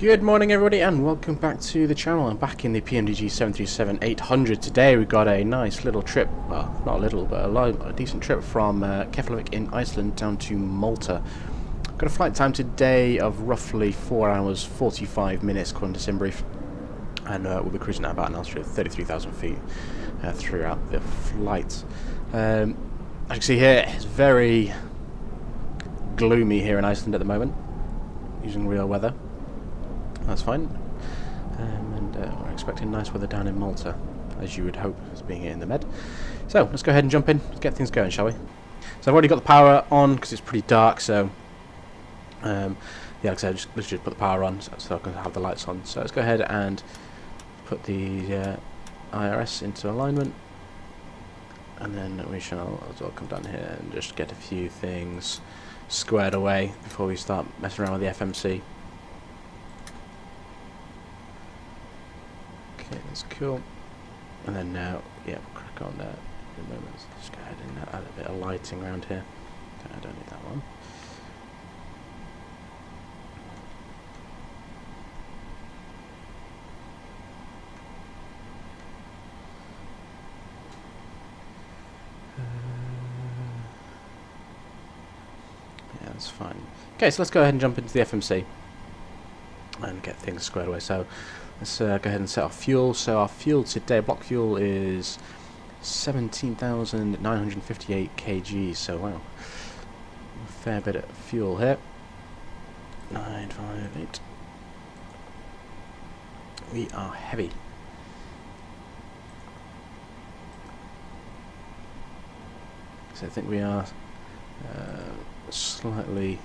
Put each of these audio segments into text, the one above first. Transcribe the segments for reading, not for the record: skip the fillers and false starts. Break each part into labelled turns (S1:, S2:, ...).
S1: Good morning everybody and welcome back to the channel. I'm back in the PMDG 737-800. Today we got a nice little trip, well not a little but a decent trip from Keflavik in Iceland down to Malta. Got a flight time today of roughly 4 hours 45 minutes according to SimBrief, and we'll be cruising at about an altitude of 33,000 feet throughout the flight. As you can see here, it's very gloomy here in Iceland at the moment, using real weather. That's fine, and we're expecting nice weather down in Malta, as you would hope, as being in the Med. So let's go ahead and jump in, let's get things going, shall we? So I've already got the power on because it's pretty dark, so yeah, like I said, let's just put the power on so I can have the lights on. So let's go ahead and put the IRS into alignment, and then we shall as well come down here and just get a few things squared away before we start messing around with the FMC. Okay, that's cool. And then now, yeah, we'll crack on there in a moment. Just go ahead and add a bit of lighting around here. Okay, I don't need that one. Yeah, that's fine. Okay, so let's go ahead and jump into the FMC and get things squared away. So let's go ahead and set our fuel. So our fuel today, block fuel, is 17,958 kg. So wow, a fair bit of fuel here. 958. We are heavy. So I think we are slightly.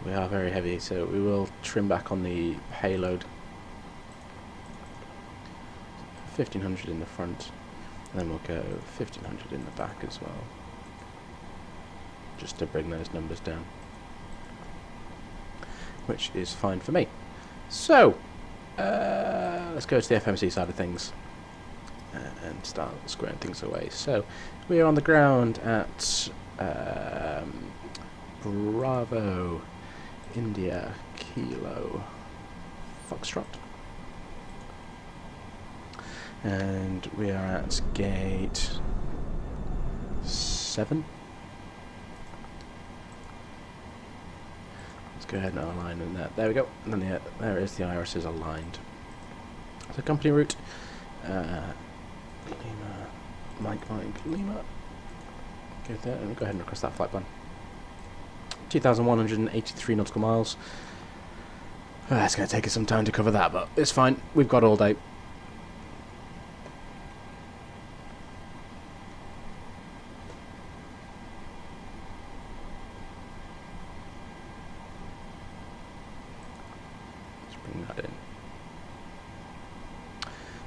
S1: We are very heavy, so we will trim back on the payload. 1500 in the front, and then we'll go 1500 in the back as well, just to bring those numbers down, which is fine for me. So let's go to the FMC side of things and start squaring things away. So we are on the ground at Bravo India Kilo Foxtrot, and we are at gate 7. Let's go ahead and align in that. There we go. And then there is the iris is aligned. So company route, Lima, Mike, Lima. Go there, and we'll go ahead and request that flight plan. 2,183 nautical miles. It's going to take us some time to cover that, but it's fine. We've got all day. Let's bring that in.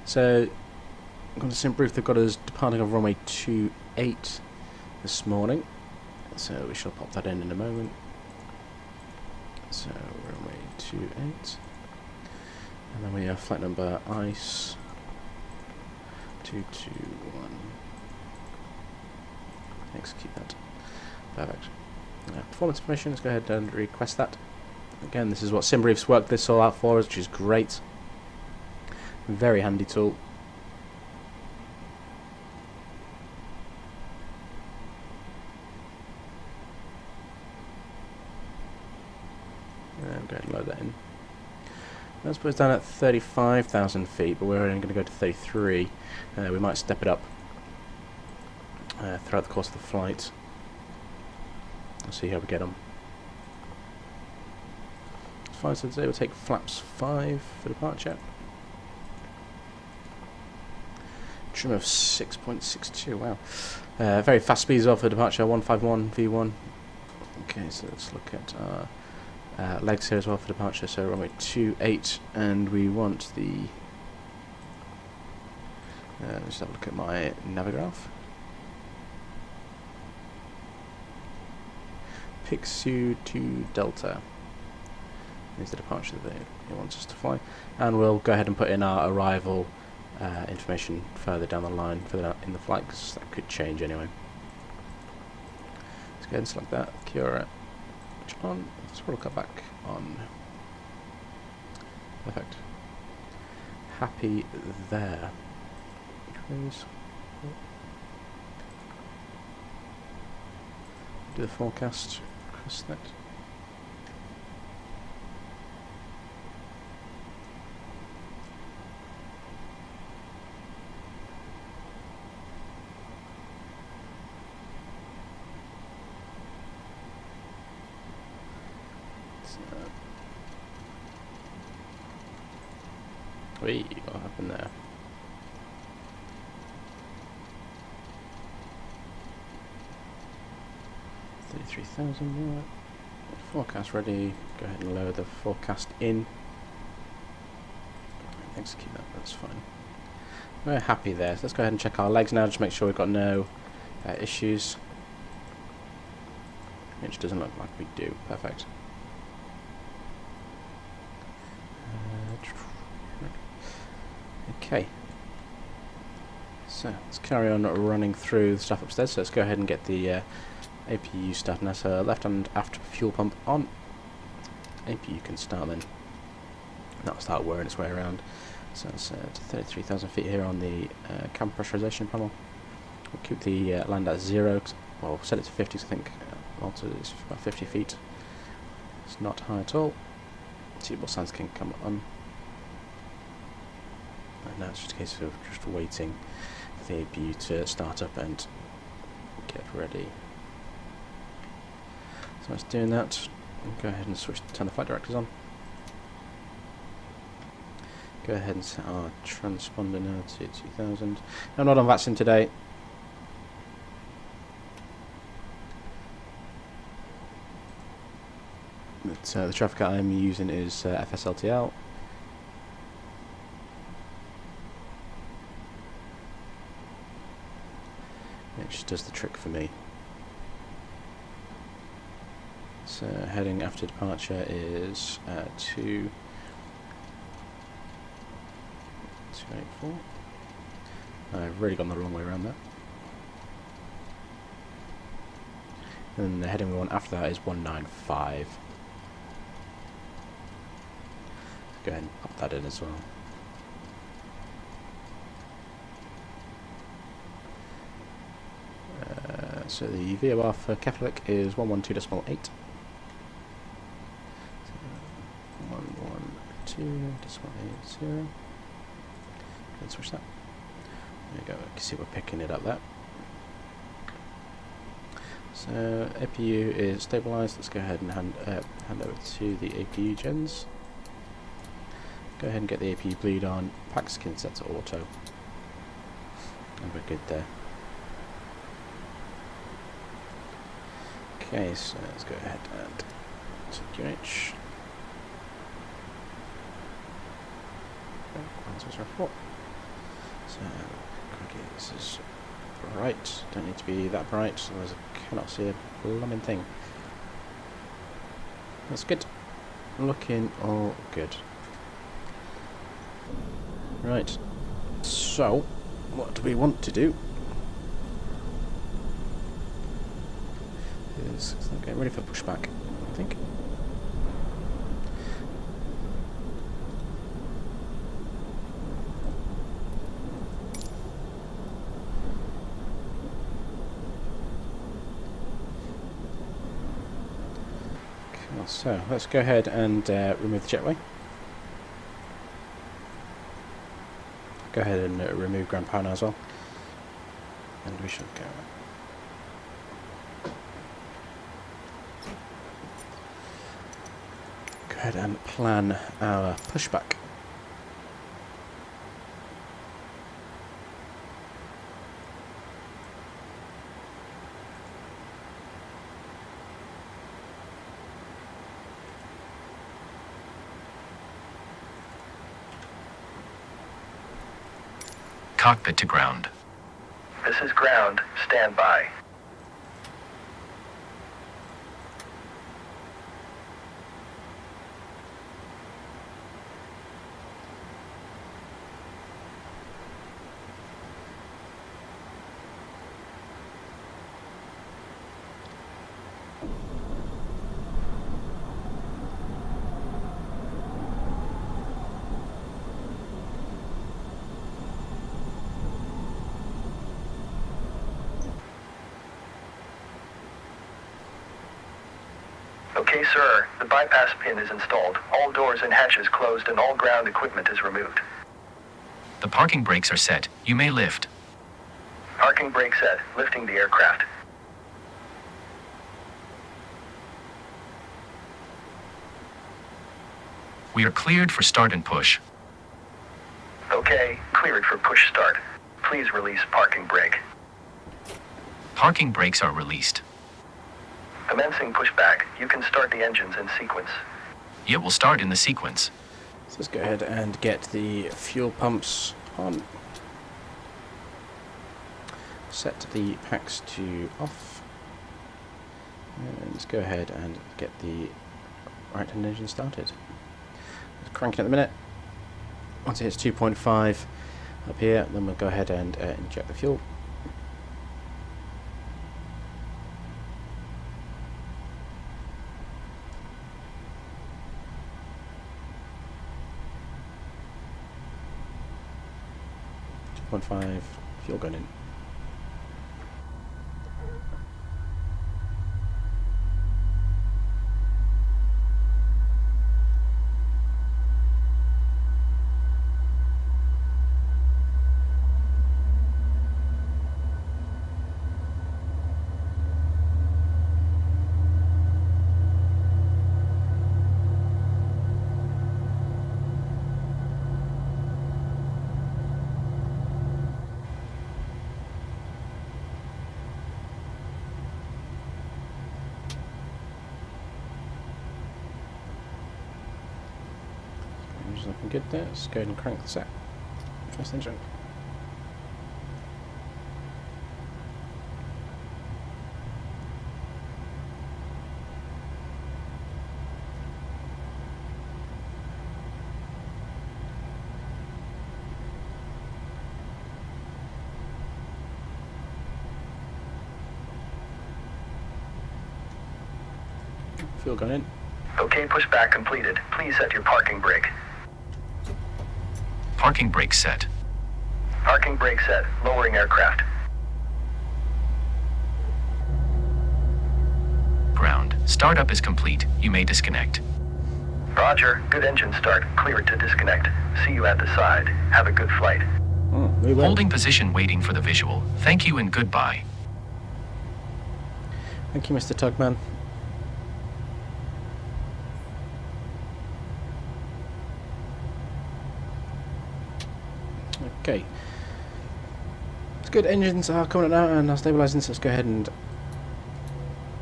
S1: So, I'm going to SimBrief. They've got us departing on runway 28 this morning. So we shall pop that in a moment. So runway 28, and then we have flight number ICE 221. Execute that. Perfect. Performance information. Let's go ahead and request that. Again, this is what SimBrief's worked this all out for us, which is great. Very handy tool. Go ahead and load that in. Let's put us down at 35,000 feet, but we're only going to go to 33. We might step it up throughout the course of the flight. We'll see how we get on. Fine, so today we'll take flaps 5 for departure. Trim of 6.62, wow. Very fast speed as well for departure, 151 V1. Okay, so let's look at our legs here as well for departure. So runway 28, and we want the let's have a look at my navigraph. Pixu to Delta is the departure that it wants us to fly, and we'll go ahead and put in our arrival information further down the line, further in the flight, because that could change anyway. Let's go ahead and select that. Cura on. Let's roll cut back on. Perfect. Happy there. Please. Do the forecast. Cross that. Wait, what happened there? $33,000. Forecast ready. Go ahead and lower the forecast in. Execute that. That's fine. We're happy there. So let's go ahead and check our legs now. Just make sure we've got no issues. Which doesn't look like we do. Perfect. Okay. So let's carry on running through the stuff upstairs. So let's go ahead and get the APU started now. So left hand after fuel pump on. APU can start then. That'll start whirring its way around. So it's to 33,000 feet here on the cam pressurization panel. We'll keep the land at 0. Well, set it to 50 because I think Malta is about 50 feet. It's not high at all. Suitable signs can come on. And now it's just a case of just waiting for the APU to start up and get ready. So it's doing that. We'll go ahead and turn the flight directors on. Go ahead and set our transponder now to 2000. I'm not on VATSIM today. But the traffic I'm using is FSLTL. It just does the trick for me. So heading after departure is 284. I've really gone the wrong way around there. And the heading we want after that is 195. Go ahead and pop that in as well. So the VOR for Keflavik is 112.8. 112.80. Let's switch that. There you go. You can see we're picking it up there. So APU is stabilized. Let's go ahead and hand over to the APU gens. Go ahead and get the APU bleed on. Pack skin set to auto. And we're good there. Okay, so let's go ahead and QH. So, okay, this is bright. Don't need to be that bright, otherwise I cannot see a blooming thing. That's good. Looking all good. Right. So, what do we want to do? Is getting ready for pushback, I think. So let's go ahead and remove the jetway. Go ahead and remove ground power now as well, and we should go. Go ahead and plan our pushback.
S2: Cockpit to ground.
S3: This is ground. Stand by. Okay, sir. The bypass pin is installed. All doors and hatches closed and all ground equipment is removed.
S2: The parking brakes are set. You may lift.
S3: Parking brake set. Lifting the aircraft.
S2: We are cleared for start and push.
S3: Okay, cleared for push start. Please release parking brake.
S2: Parking brakes are released.
S3: Commencing pushback. You can start the engines in sequence.
S2: It will start in the sequence.
S1: So let's go ahead and get the fuel pumps on. Set the packs to off. And let's go ahead and get the right-hand engine started. It's cranking at the minute. Once it hits 2.5 up here, then we'll go ahead and inject the fuel. .5 fuel going in. Looking good there. Let's go ahead and crank the set. First engine. Fuel going in.
S3: Okay, pushback completed. Please set your parking brake.
S2: Parking brake set.
S3: Parking brake set. Lowering aircraft.
S2: Ground. Startup is complete. You may disconnect.
S3: Roger. Good engine start. Cleared to disconnect. See you at the side. Have a good flight.
S2: Holding position waiting for the visual. Thank you and goodbye.
S1: Thank you, Mr. Tugman. Okay. It's good. Engines are coming up now and are stabilising, so let's go ahead and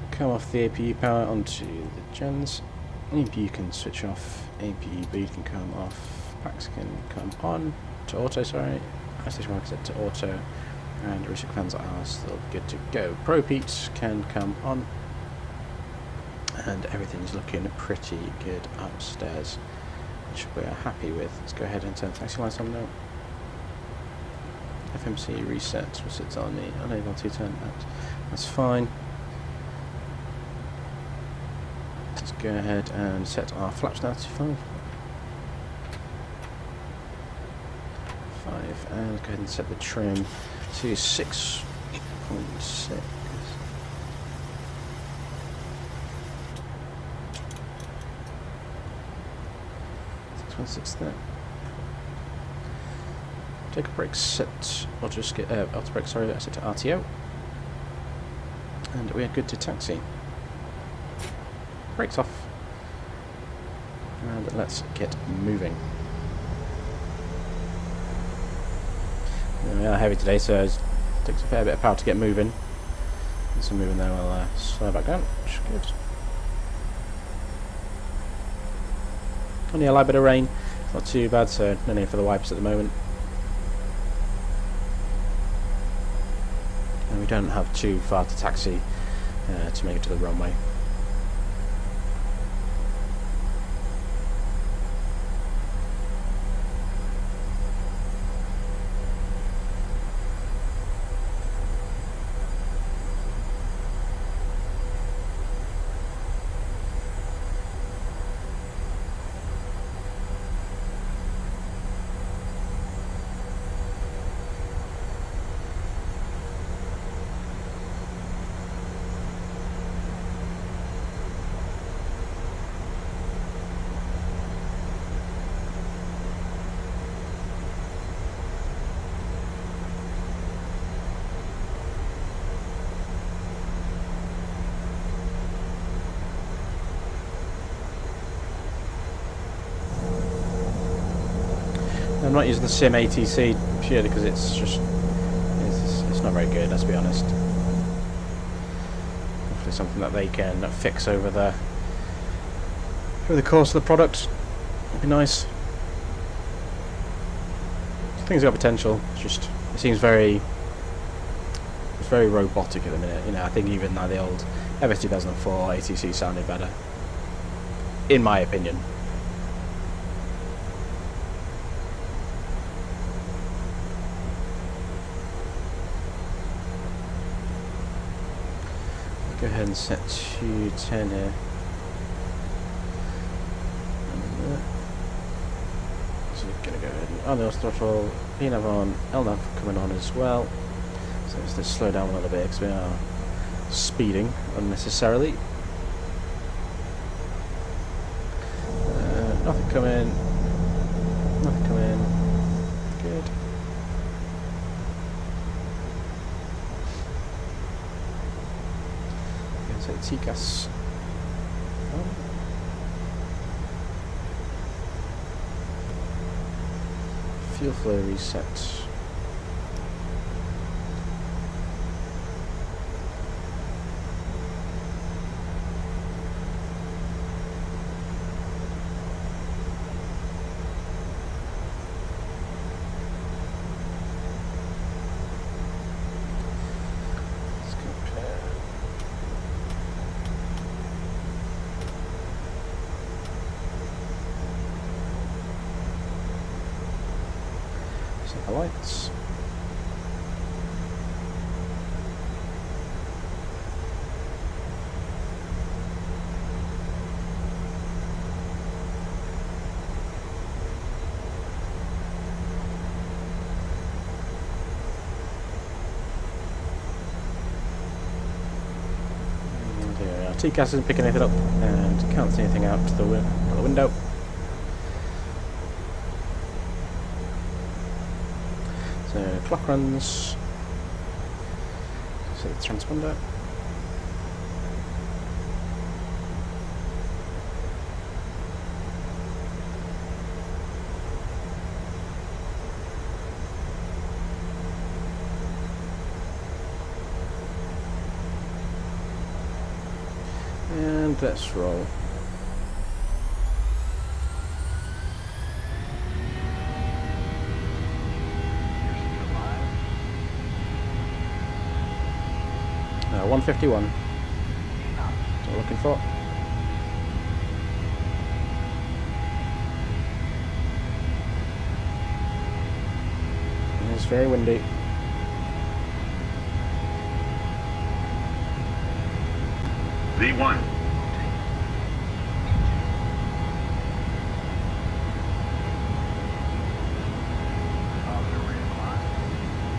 S1: come off the APU power onto the gens. APU can switch off, APU bleed can come off, packs can come on to auto, sorry, station marker set to auto, and restrict fans are still good to go. Probe heat can come on, and everything's looking pretty good upstairs, which we are happy with. Let's go ahead and turn the taxi lights on now. FMC reset, which sits on the unable to turn that. That's fine. Let's go ahead and set our flaps now to 5. 5, and let's go ahead and set the trim to 6.6. 6.6 there. Take a brake set, or just get auto brake, sorry, set to RTO, and we are good to taxi. Brakes off, and let's get moving. We are heavy today, so it takes a fair bit of power to get moving. And so moving there, we'll slow back down, which is good. Only a light bit of rain, not too bad, so no need for the wipers at the moment. And we don't have too far to taxi to make it to the runway. I'm not using the Sim ATC purely because it's just it's not very good. Let's be honest. Hopefully something that they can fix over the course of the product would be nice. Things got potential. It's just it seems very robotic at the minute. You know, I think even now the old FS 2004 ATC sounded better, in my opinion. Go ahead and set to 10 here. So we're gonna go ahead and on the throttle, PNAV on, LNAV coming on as well. So let's just slow down a little bit because we are speeding unnecessarily. Nothing coming. Nothing coming. Good. Going to say TCAS. Fuel flow reset. The lights. And here we are. TCAS isn't picking anything up and can't see anything out the window. So clock runs. So the transponder. And let's roll. No, 151. That's what we're looking for. And it's very windy.
S4: V1.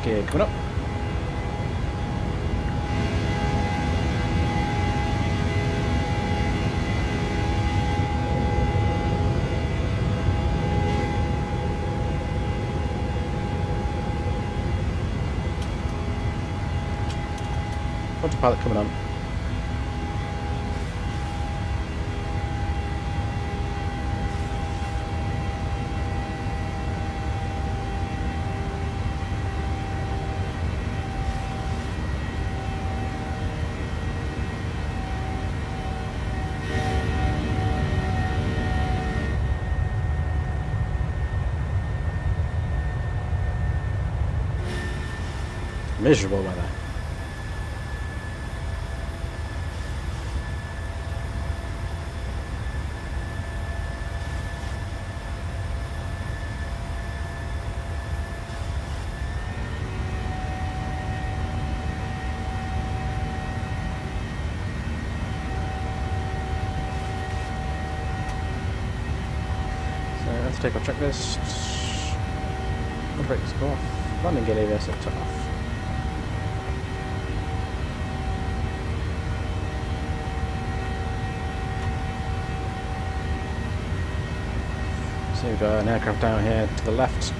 S1: Okay, coming up. Autopilot coming on. Miserable weather. So let's take our checklist. Brakes go off. Landing gear lever set to off. So we've got an aircraft down here to the left.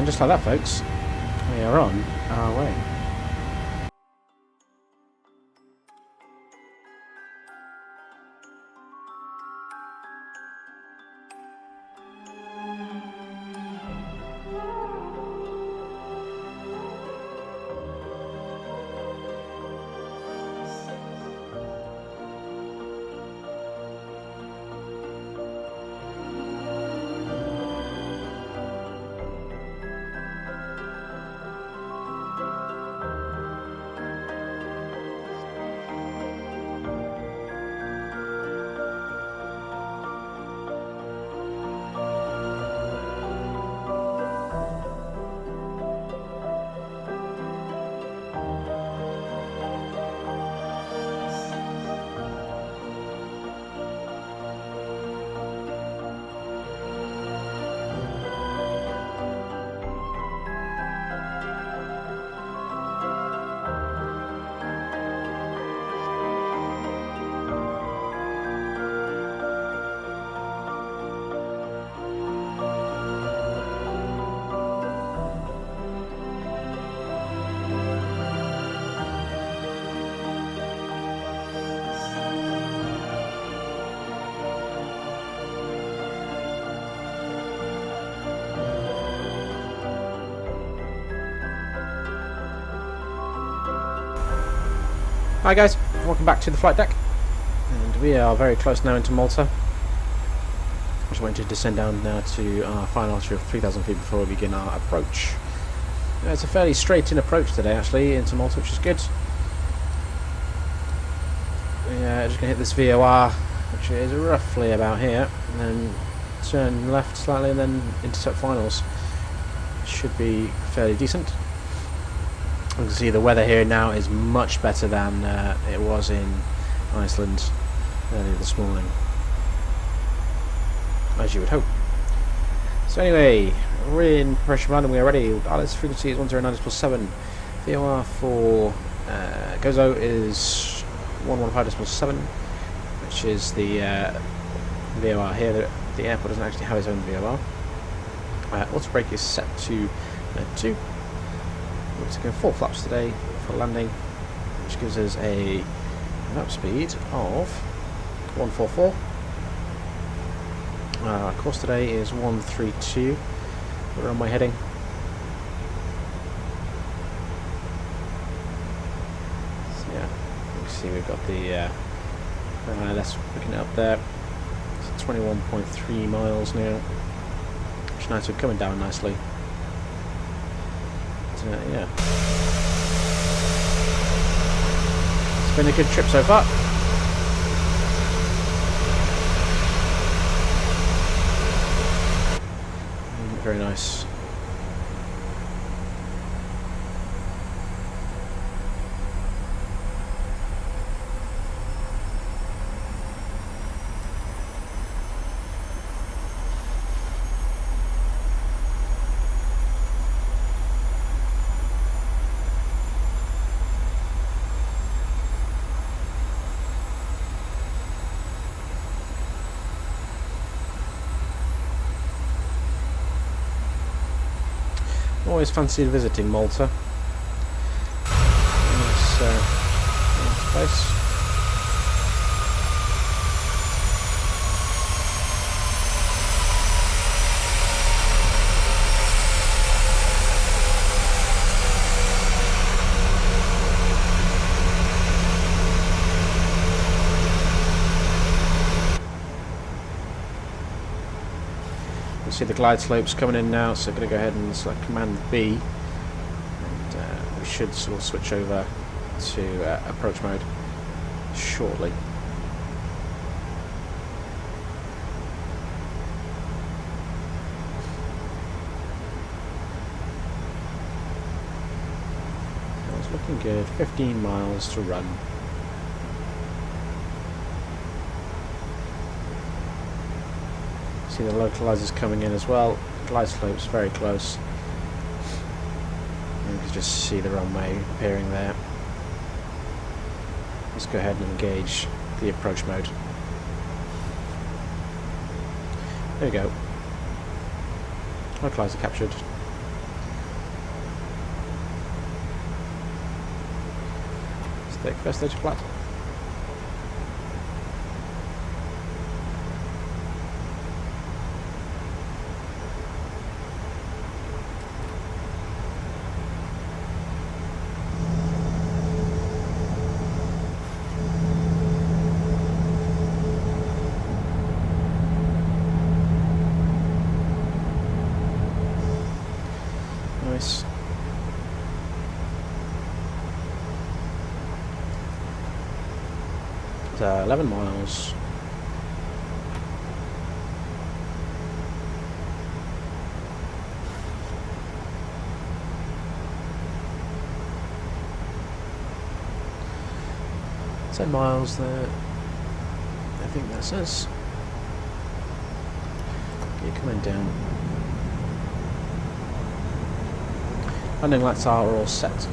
S1: just like that, folks, we are on our way. Hi guys, welcome back to the flight deck, and we are very close now into Malta. I'm just waiting to descend down now to our final altitude of 3,000 feet before we begin our approach. It's a fairly straight in approach today actually into Malta, which is good. Yeah, just going to hit this VOR, which is roughly about here, and then turn left slightly and then intercept finals. Should be fairly decent. You can see the weather here now is much better than it was in Iceland earlier this morning, as you would hope. So anyway, we're in pressure random, we are ready. RLS frequency is 109.7. VOR for Gozo is 115.7, which is the VOR here. The airport doesn't actually have its own VOR. Auto brake is set to 2. We're going full flaps today for landing, which gives us a lap speed of 144. Our course today is 132. Where am I heading? So yeah, you can see we've got the ILS picking it up there. It's 21.3 miles now, which is nice. We're coming down nicely. Yeah, it's been a good trip so far. Very nice. Always fancied visiting Malta. Nice place. See the glide slopes coming in now, so I'm going to go ahead and select Command B, and we should sort of switch over to approach mode shortly. It's looking good. 15 miles to run. See the localizers coming in as well. Glide slopes very close. And you can just see the runway appearing there. Let's go ahead and engage the approach mode. There we go. Localizer captured. Take first stage of flight. Nice. It's 11 miles. Ten miles there. I think that says. You're coming down. Landing lights are all set.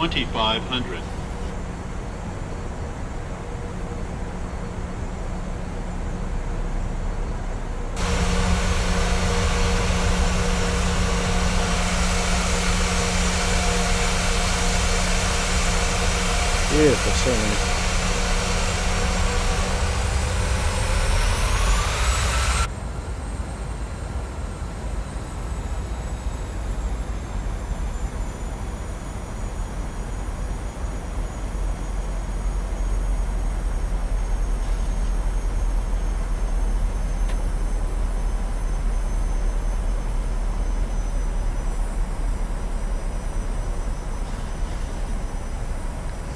S4: $2,500.
S1: Beautiful scenery.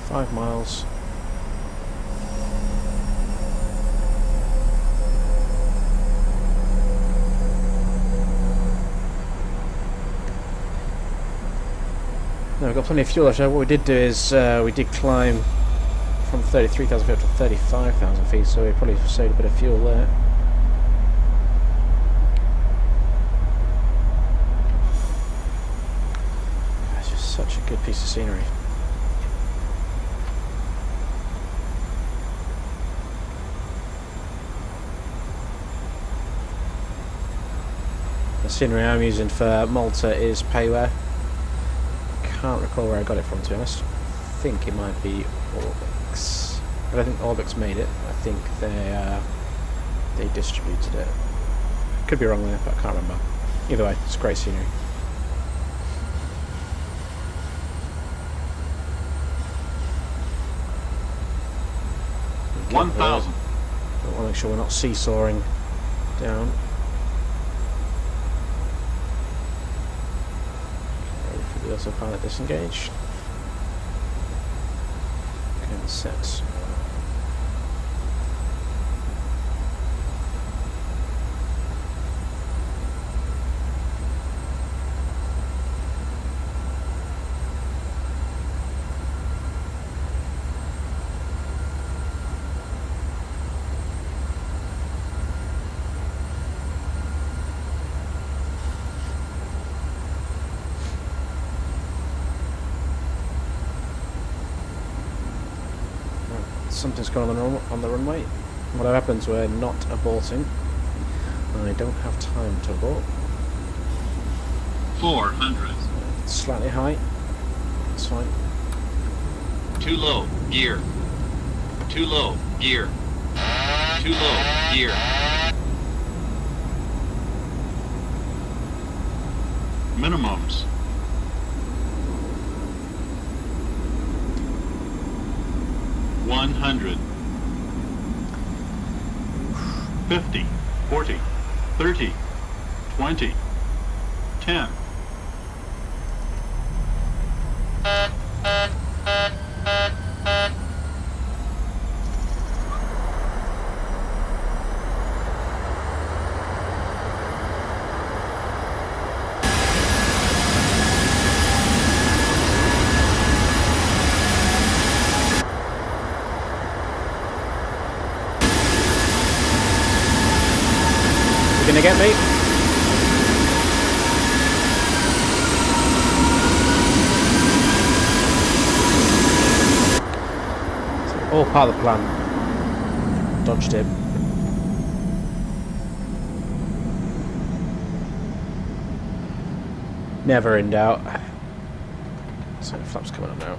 S1: Five miles. No, we've got plenty of fuel left. What we did do is we did climb from 33,000 feet up to 35,000 feet, so we probably saved a bit of fuel there. It's just such a good piece of scenery. The scenery I'm using for Malta is payware. Can't recall where I got it from, to be honest. I think it might be Orbix. I don't think Orbix made it. I think they distributed it. Could be wrong there, but I can't remember. Either way, it's great scenery. Okay,
S4: 1,000.
S1: I want to make sure we're not seesawing down. We also pilot disengage. Okay, set. Something's going on the runway. What happens? We're not aborting. I don't have time to abort.
S4: 400.
S1: It's slightly high. That's fine.
S4: Too low. Gear. Too low. Gear. Too low. Gear. Minimums. 100. 50. 40. 30. 20. 10.
S1: get me? All part of the plan. Dodged him. Never in doubt. So the flap's coming up now.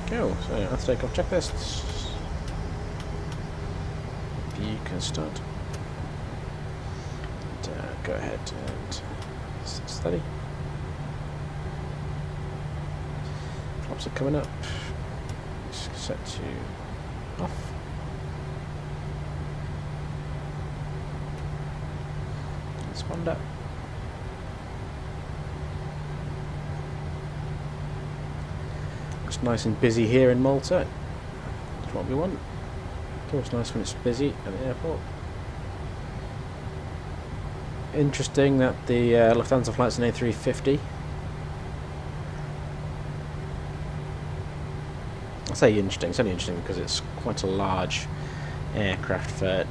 S1: Go. So let's take off checklists. You can start. Go ahead and study. Flaps are coming up. Set to off. Spawned up. It's nice and busy here in Malta. That's what we want. It's always nice when it's busy at the airport. Interesting that the Lufthansa flight's an A350. I say interesting, it's only interesting because it's quite a large aircraft for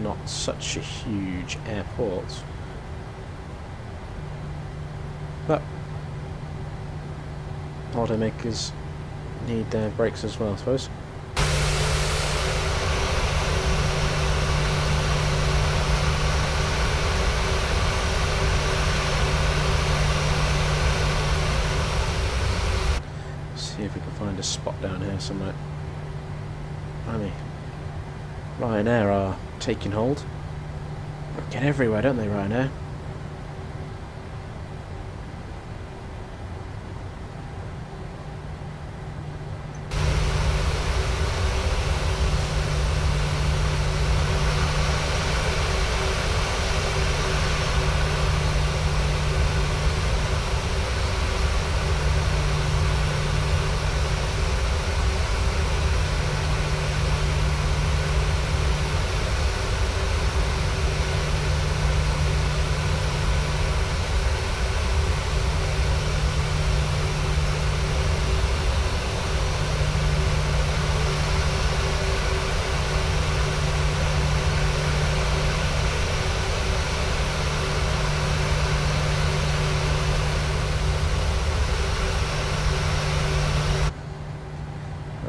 S1: not such a huge airport. But holidaymakers need their breaks as well, I suppose. See if we can find a spot down here somewhere. Ryanair are taking hold. Get everywhere, don't they, Ryanair?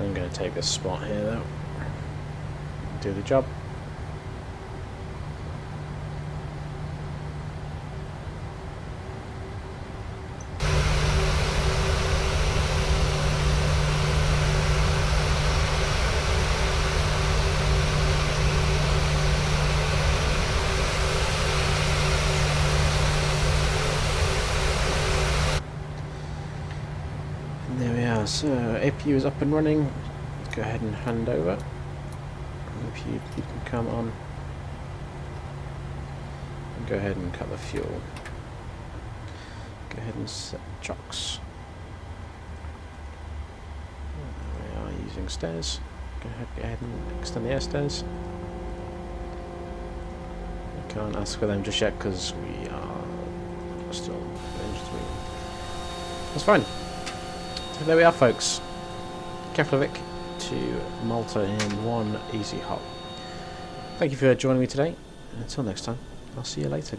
S1: I'm going to take this spot here though. Do the job. There we are, so APU is up and running. Let's go ahead and hand over. APU, you can come on. And go ahead and cut the fuel. Go ahead and set chocks. There we are using stairs. Go ahead and extend the air stairs. I can't ask for them just yet because we are still engines moving. That's fine. So there we are, folks. Keflavik to Malta in one easy hop. Thank you for joining me today. Until next time, I'll see you later.